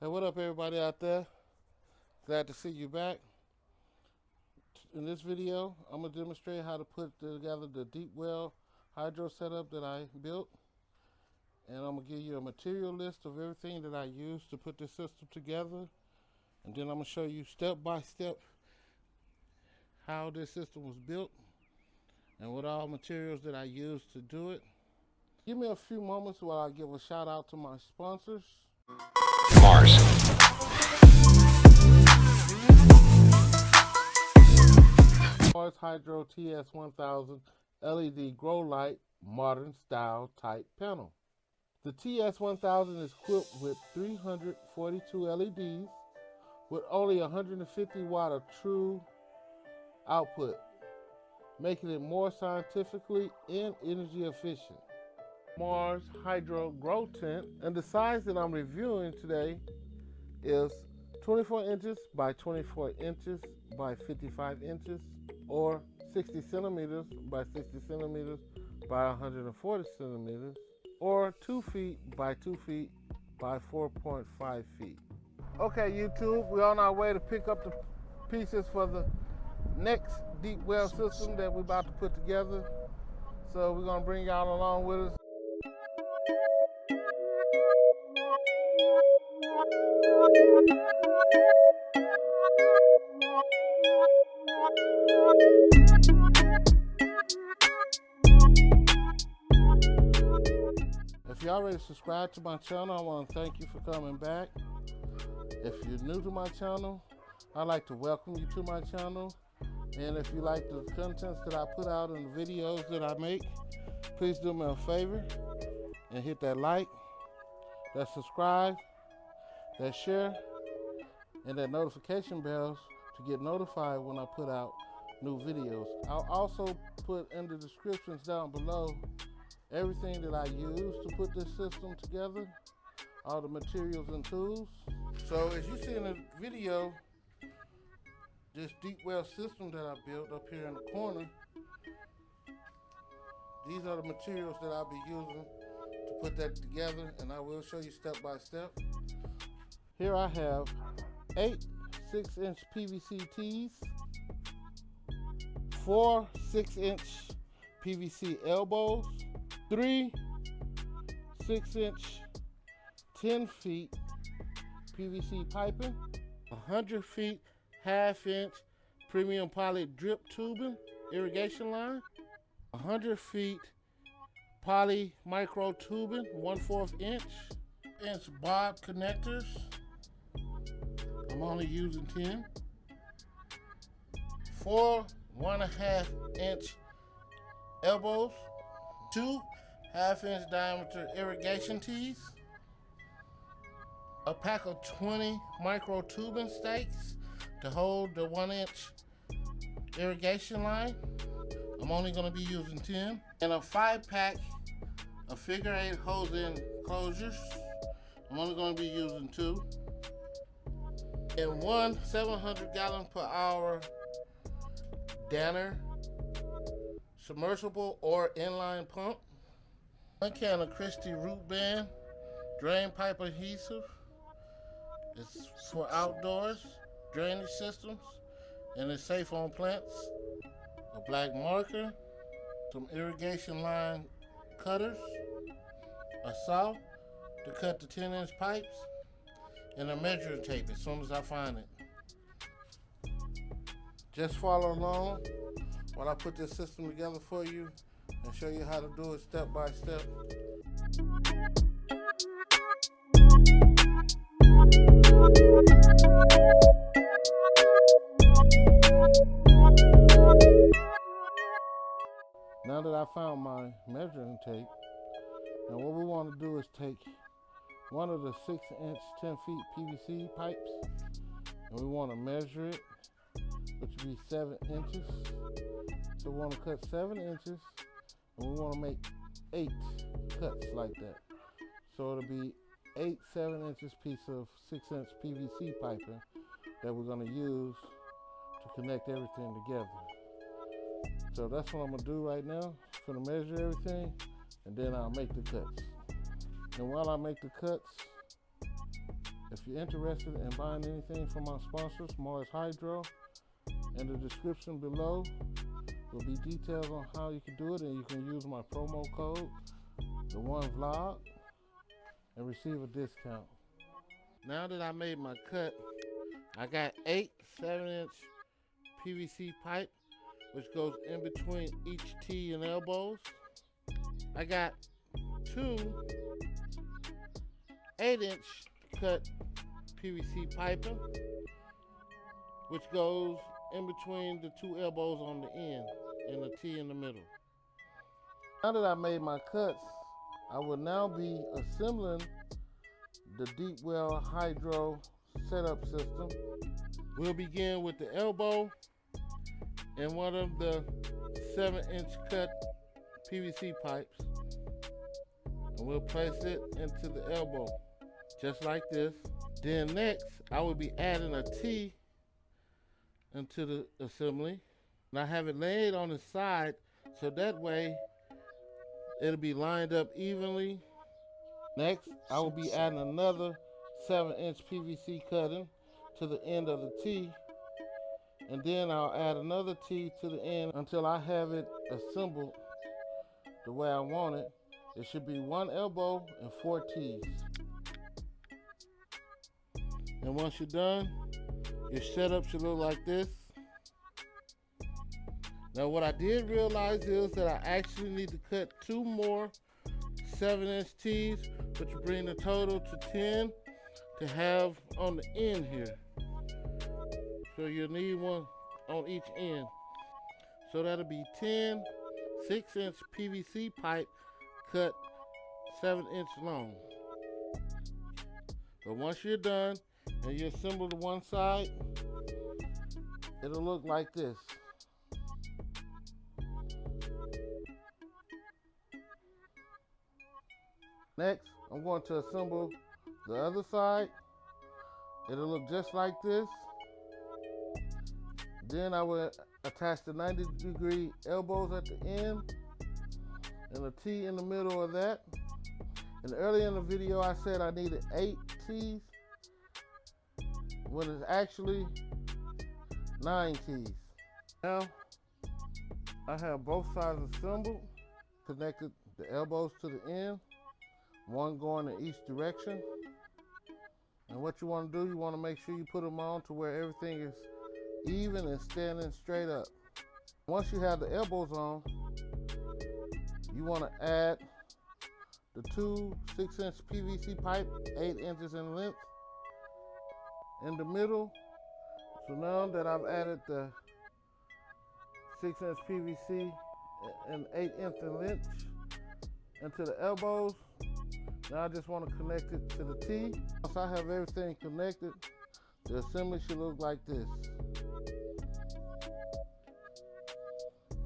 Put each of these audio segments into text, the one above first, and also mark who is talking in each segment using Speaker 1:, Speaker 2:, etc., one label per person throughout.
Speaker 1: Hey, what up everybody out there? Glad to see you back. In this video, I'm going to demonstrate how to put together the deep well hydro setup that I built. And I'm going to give you a material list of everything that I used to put this system together. And then I'm going to show you step by step how this system was built and what all materials that I used to do it. Give me a few moments while I give a shout out to my sponsors. Marshydro TS1000 LED grow light modern style type panel. The TS1000 is equipped with 342 LEDs with only 150 watt of true output, making it more scientifically and energy efficient. Marshydro grow tent, and the size that I'm reviewing today is 24 inches by 24 inches by 55 inches, or 60 centimeters by 60 centimeters by 140 centimeters, or 2 feet by 2 feet by 4.5 feet. Okay, YouTube, we're on our way to pick up the pieces for the next deep well system that we're about to put together. So we're gonna bring y'all along with us. If you already subscribed to my channel, I want to thank you for coming back. If you're new to my channel, I'd like to welcome you to my channel. And if you like the contents that I put out and the videos that I make, please do me a favor and hit that like, that subscribe, that share, and that notification bells to get notified when I put out new videos. I'll also put in the descriptions down below everything that I use to put this system together, all the materials and tools. So as you see in the video, this deep well system that I built up here in the corner, these are the materials that I'll be using to put that together, and I will show you step by step. Here I have 8 6-inch PVC tees, 4 6-inch PVC elbows, 3 6-inch 10 feet PVC piping, 100 feet half-inch premium poly drip tubing irrigation line, 100 feet poly micro tubing 1/4 inch barb connectors. I'm only using 10. 4 1.5 inch elbows, 2 1/2 inch diameter irrigation tees, a pack of 20 micro tubing stakes to hold the 1 inch irrigation line. I'm only going to be using 10, and a 5-pack of figure 8 hose end closures. I'm only going to be using 2, and 1 700 gallon per hour Danner submersible or inline pump, 1 can of Christie root band drain pipe adhesive. It's for outdoors drainage systems and it's safe on plants. A black marker, some irrigation line cutters, a saw to cut the 10-inch pipes, and a measuring tape as soon as I find it. Just follow along while I put this system together for you and show you how to do it step by step. Now that I found my measuring tape, and what we want to do is take one of the 6-inch 10 feet PVC pipes, and we want to measure it, which would be 7 inches. So we want to cut 7 inches, and we want to make 8 cuts like that. So it'll be 8 7-inches piece of 6-inch PVC piping that we're going to use to connect everything together. So that's what I'm going to do right now. I'm going to measure everything, and then I'll make the cuts. And while I make the cuts, If you're interested in buying anything from our sponsors, marshydro, in the description below will be details on how you can do it, and you can use my promo code, the ONE.YOU, and receive a discount. Now that I made my cut, I got 8 7-inch PVC pipe, which goes in between each T and elbows. I got 2 8-inch cut PVC piping, which goes in between the 2 elbows on the end and the T in the middle. Now that I made my cuts, I will now be assembling the deep well hydro setup system. We'll begin with the elbow and one of the 7-inch cut PVC pipes, and we'll place it into the elbow just like this. Then next I will be adding a T into the assembly, and I have it laid on the side so that way it'll be lined up evenly. Next I will be adding another 7-inch PVC cutting to the end of the T, and then I'll add another T to the end until I have it assembled the way I want it. It should be 1 elbow and 4 T's. And once you're done, your setup should look like this. Now what I did realize is that I actually need to cut 2 more 7-inch T's, which will bring the total to 10 to have on the end here. So you'll need one on each end. So that'll be 10 6-inch PVC pipe cut 7-inch long. But once you're done and you assemble the one side, it'll look like this. Next, I'm going to assemble the other side. It'll look just like this. Then I will attach the 90-degree elbows at the end and a T in the middle of that. And earlier in the video I said I needed 8 T's, when it's actually 9 T's. Now I have both sides assembled, connected the elbows to the end, one going in each direction. And what you want to do, you want to make sure you put them on to where everything is even and standing straight up. Once you have the elbows on, you want to add the 2 6-inch PVC pipe, 8 inches in length, in the middle. So now that I've added the 6-inch PVC and 8 inch in length into the elbows, now I just want to connect it to the T. Once I have everything connected, the assembly should look like this.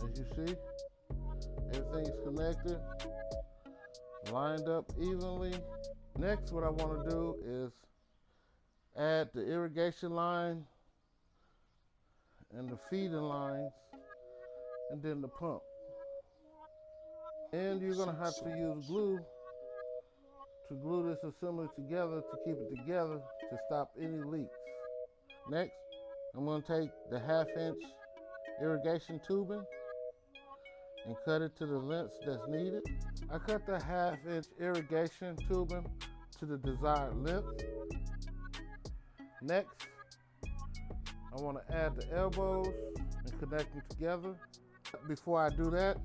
Speaker 1: As you see, everything is connected, lined up evenly. Next, what I want to do is add the irrigation line and the feeding lines, and then the pump. And you're going to have to use glue to glue this assembly together, to keep it together, to stop any leaks. Next, I'm going to take the 1/2-inch irrigation tubing and cut it to the length that's needed. I cut the 1/2-inch irrigation tubing to the desired length. Next, I want to add the elbows and connect them together. Before I do that,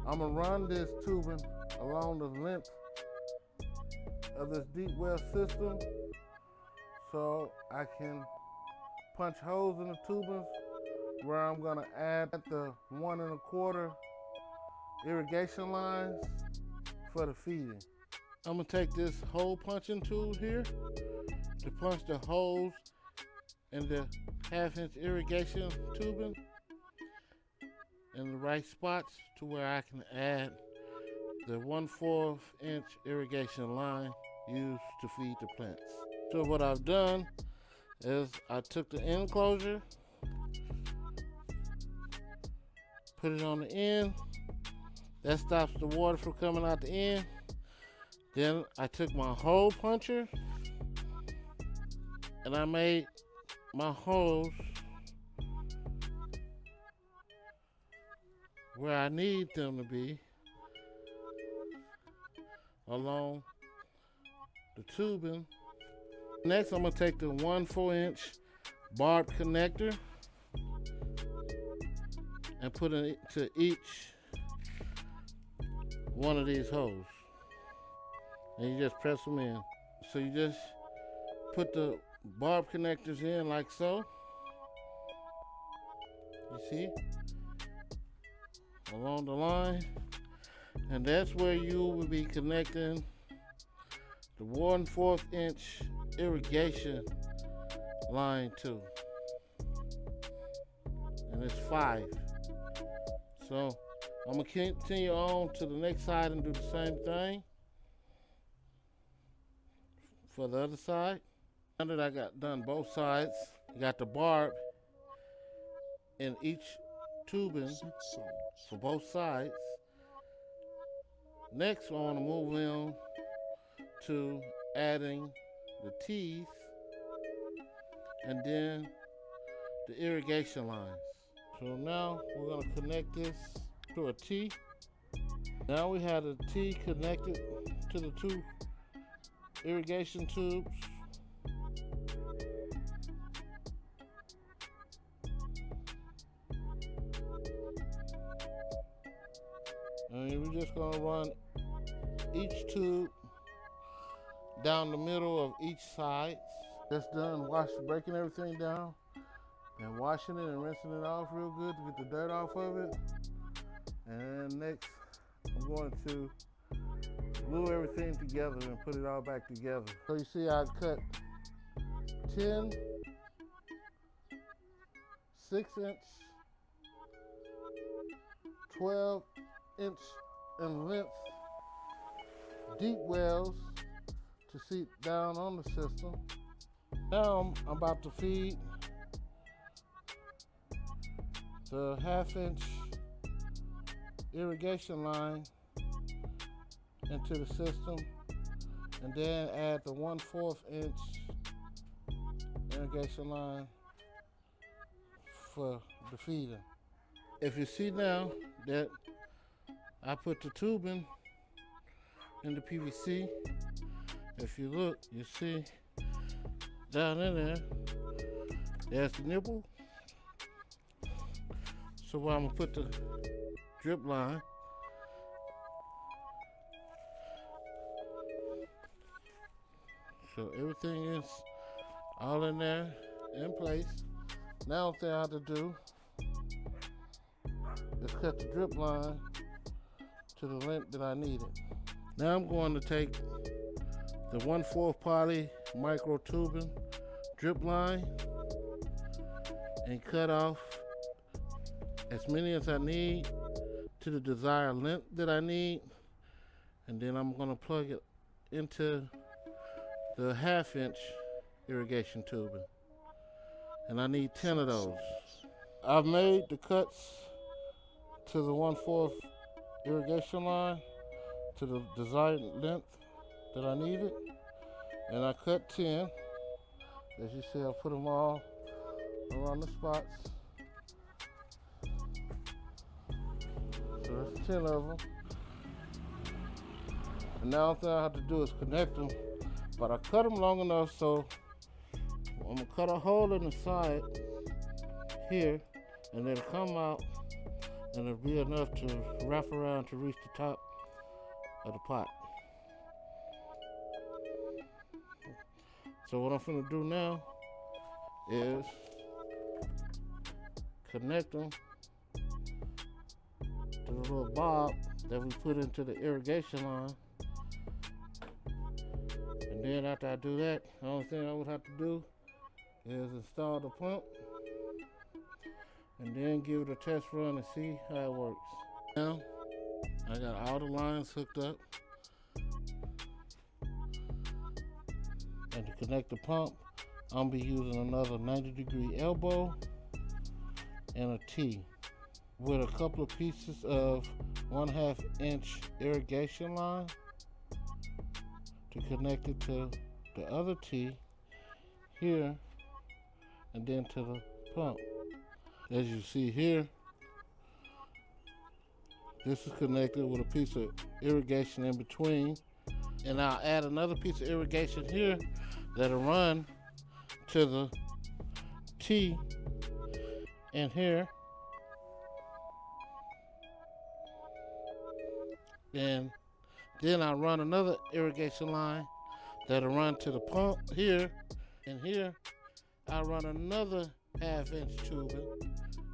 Speaker 1: I'm going to run this tubing along the length of this deep well system so I can punch holes in the tubings where I'm going to add the 1 1/4 irrigation lines for the feeding. I'm going to take this hole punching tool here to punch the holes in the 1/2-inch irrigation tubing in the right spots to where I can add the 1/4 inch irrigation line used to feed the plants. So what I've done is I took the enclosure, put it on the end. That stops the water from coming out the end. Then I took my hole puncher And I made my holes where I need them to be along the tubing. Next, I'm gonna take the 1/4" barb connector and put it to each one of these holes. And you just press them in. So you just put the barb connectors in like so. You see? Along the line. And that's where you will be connecting the 1/4" irrigation line to. And it's 5. So I'm gonna continue on to the next side and do the same thing for the other side. Now that I got done both sides, I got the barb in each tubing for both sides. Next, I want to move on to adding the teeth and then the irrigation lines. So now we're going to connect this to a T. Now we have the T connected to the 2 irrigation tubes. And we're just going to run each tube down the middle of each side. That's done breaking everything down and washing it and rinsing it off real good to get the dirt off of it. And next, I'm going to glue everything together and put it all back together. So you see I cut 10 6-inch, 12-inch in length deep wells to seep down on the system. Now I'm about to feed the 1/2-inch irrigation line into the system, and then add the 1/4" irrigation line for the feeding. If you see now that I put the tubing in the PVC, if you look, you see down in there, there's the nipple. So where I'm gonna put the drip line, so everything is all in there, in place. Now what I have to do is cut the drip line to the length that I need it. Now I'm going to take the 1/4 poly micro tubing drip line and cut off as many as I need to the desired length that I need, and then I'm going to plug it into the 1/2-inch irrigation tubing, and I need 10 of those. I've made the cuts to the 1/4 irrigation line to the desired length that I needed, and I cut 10. As you see, I put them all around the spots. So that's 10 of them. And now all I have to do is connect them, but I cut them long enough so I'm gonna cut a hole in the side here, and it'll come out, and it'll be enough to wrap around to reach the top of the pot. So what I'm gonna do now is connect them to the little bob that we put into the irrigation line. And then after I do that, the only thing I would have to do is install the pump and then give it a test run and see how it works. Now, I got all the lines hooked up. And to connect the pump, I'm gonna be using another 90-degree elbow and a T with a couple of pieces of 1/2-inch irrigation line to connect it to the other T here and then to the pump. As you see here, this is connected with a piece of irrigation in between. And I'll add another piece of irrigation here that'll run to the T in here. And then I'll run another irrigation line that'll run to the pump here. And here I'll run another 1/2-inch tubing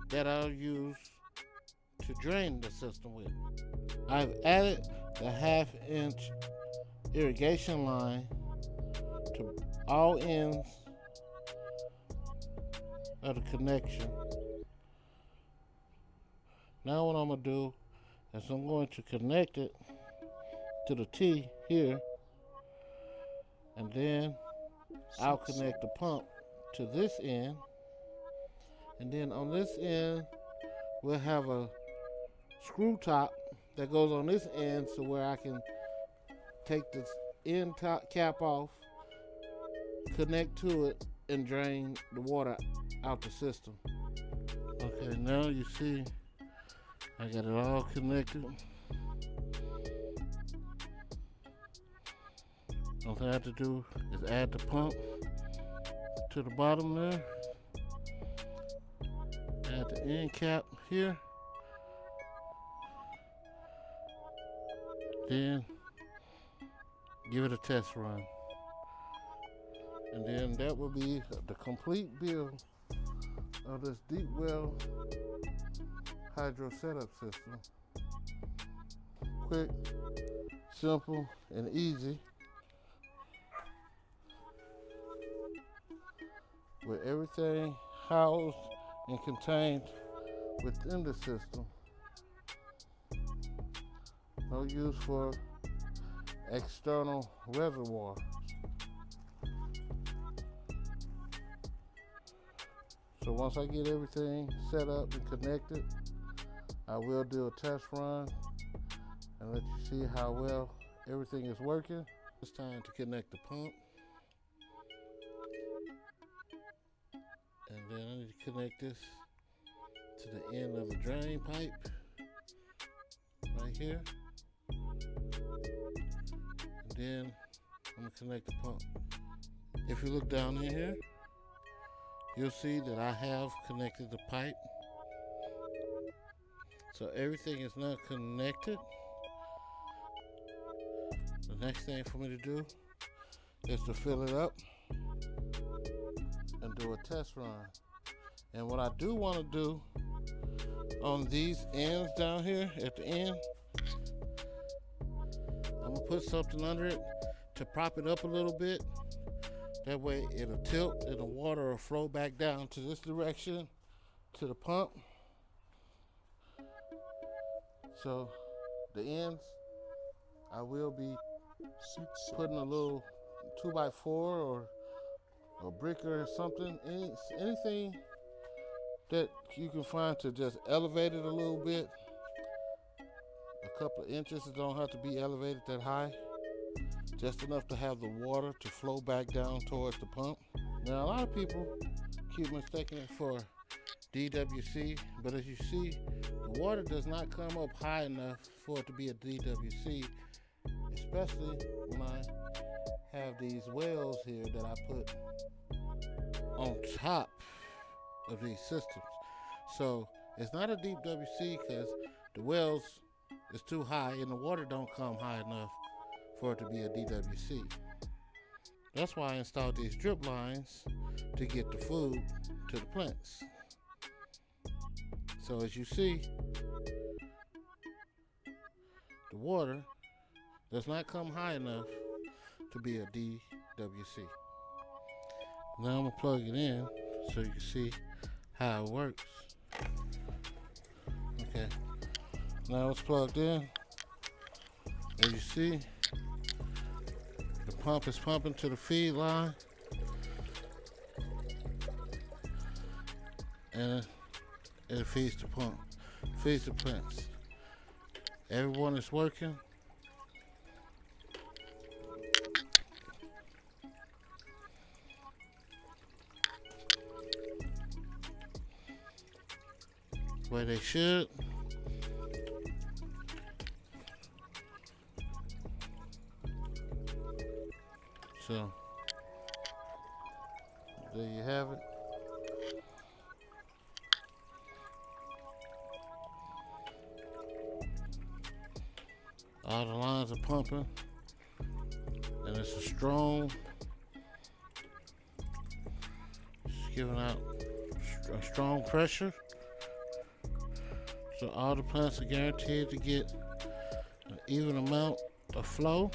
Speaker 1: that I'll use to drain the system with. I've added the 1/2-inch irrigation line to all ends of the connection. Now what I'm going to do is I'm going to connect it to the T here, and then I'll connect the pump to this end, and then on this end we'll have a screw top that goes on this end, so where I can take this end top cap off, connect to it, and drain the water out the system. Okay, now you see I got it all connected. All I have to do is add the pump to the bottom there, add the end cap here, then give it a test run, and then that will be the complete build of this deep well hydro setup system. Quick, simple, and easy, with everything housed and contained within the system. No use for external reservoirs. So once I get everything set up and connected, I will do a test run and let you see how well everything is working. It's time to connect the pump. And then I need to connect this to the end of the drain pipe right here. And then I'm gonna connect the pump. If you look down in here, you'll see that I have connected the pipe. So everything is now connected. The next thing for me to do is to fill it up and do a test run. And what I do want to do on these ends down here at the end, I'm gonna put something under it to prop it up a little bit. That way it'll tilt and the water will flow back down to this direction to the pump. So the ends, I will be putting a little 2x4 or a brick or something, anything that you can find to just elevate it a little bit. A couple of inches, it don't have to be elevated that high. Just enough to have the water to flow back down towards the pump. Now a lot of people keep mistaking it for DWC, but as you see, the water does not come up high enough for it to be a DWC, especially when I have these wells here that I put on top of these systems. So it's not a deep WC because the wells is too high and the water don't come high enough for it to be a DWC. That's why I installed these drip lines to get the food to the plants. So as you see, the water does not come high enough to be a DWC. Now I'm gonna plug it in so you can see how it works. Okay, now it's plugged in. As you see, the pump is pumping to the feed line, and it feeds the pump, feeds the plants. Everyone is working. the way they should. So there you have it. All the lines are pumping, and it's a strong, it's giving out a strong pressure. So all the plants are guaranteed to get an even amount of flow.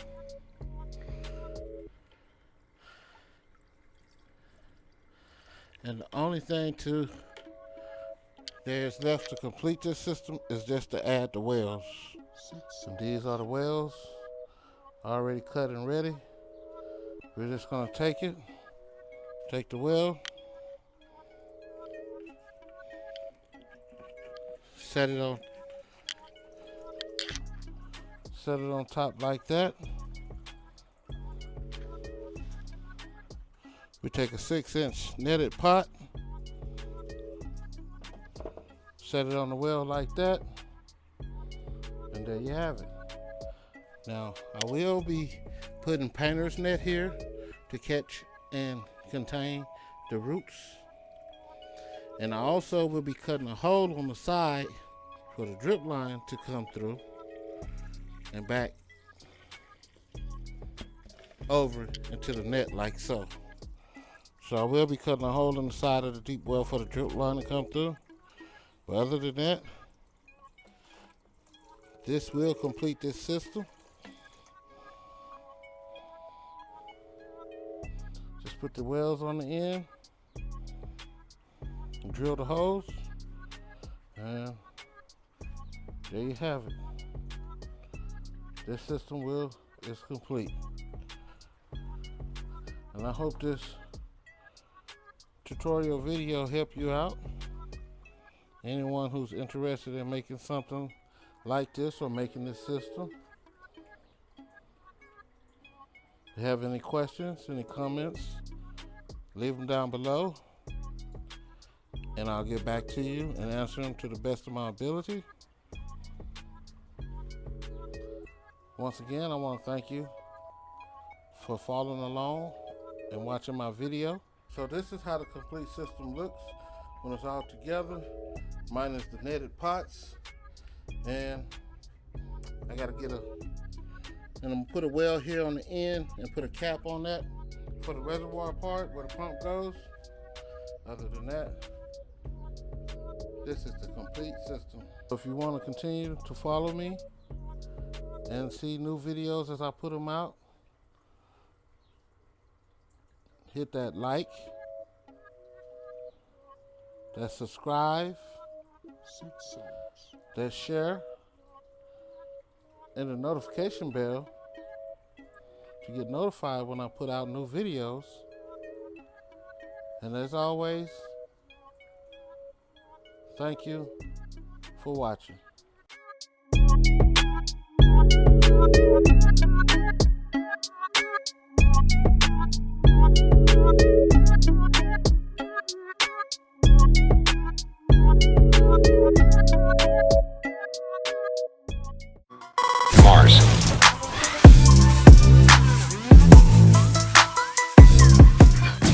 Speaker 1: And the only thing there's left to complete this system is just to add the wells. And these are the wells already cut and ready. We're just gonna take the well, set it on top like that. We take a 6-inch netted pot, set it on the well like that, and there you have it. Now, I will be putting painter's net here to catch and contain the roots. And I also will be cutting a hole on the side for the drip line to come through and back over into the net like so. So I will be cutting a hole in the side of the deep well for the drip line to come through. But other than that, this will complete this system. Just put the wells on the end, and drill the holes, and there you have it. This system is complete. And I hope this tutorial video help you out. Anyone who's interested in making something like this or making this system. If you have any questions, any comments, leave them down below and I'll get back to you and answer them to the best of my ability. Once again, I want to thank you for following along and watching my video. So this is how the complete system looks when it's all together, minus the netted pots. And I gotta and I'm gonna put a well here on the end and put a cap on that for the reservoir part where the pump goes. Other than that, this is the complete system. So if you want to continue to follow me and see new videos as I put them out, hit that like, that subscribe, that share, and the notification bell to get notified when I put out new videos. And as always, thank you for watching.